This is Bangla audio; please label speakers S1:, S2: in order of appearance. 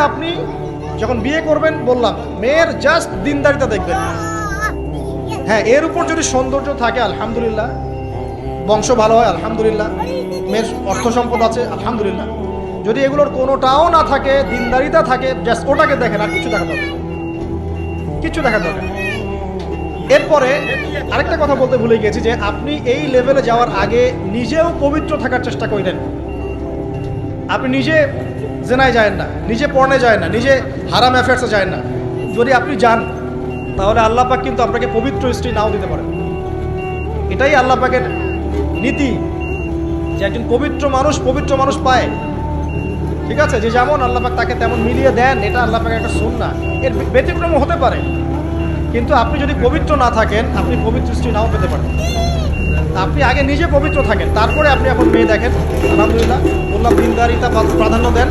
S1: আপনি যখন বিয়ে করবেন বললাম মেয়ের জাস্ট দিনদারিতা দেখবেন। হ্যাঁ, এর উপর যদি সৌন্দর্য থাকে আলহামদুলিল্লাহ, বংশ ভালো হয় আলহামদুলিল্লাহ, মেয়ের অর্থ সম্পদ আছে আলহামদুলিল্লাহ। যদি এগুলোর কোনোটাও না থাকে, দিনদারিতা থাকে, জাস্ট ওটাকে দেখেন, আর কিছু দেখা দরকার, কিছু দেখা দরকার। এরপরে আরেকটা কথা বলতে ভুলে গেছি যে আপনি এই লেভেলে যাওয়ার আগে নিজেও পবিত্র থাকার চেষ্টা করেন। আপনি নিজে জেনায় যায় না, নিজে পর্নে যায় না, নিজে হারাম অ্যাফেয়ার্সে যায় না। যদি আপনি যান তাহলে আল্লাহ পাক কিন্তু আপনাকে পবিত্র স্ত্রী নাও দিতে পারেন। এটাই আল্লাহ পাকের নীতি যে একজন পবিত্র মানুষ পায়। ঠিক আছে, যে যেমন আল্লাহ পাক তাকে তেমন মিলিয়ে দেন, এটা আল্লাহ পাকের একটা সুন্নাহ। এর ব্যতিক্রম হতে পারে, কিন্তু আপনি যদি পবিত্র না থাকেন আপনি পবিত্র স্ত্রী নাও পেতে পারেন। আপনি আগে নিজে পবিত্র থাকেন, তারপরে আপনি এখন মেয়ে দেখেন। আলহামদুলিল্লাহ বললাম দিনদারিতা প্রাধান্য দেন।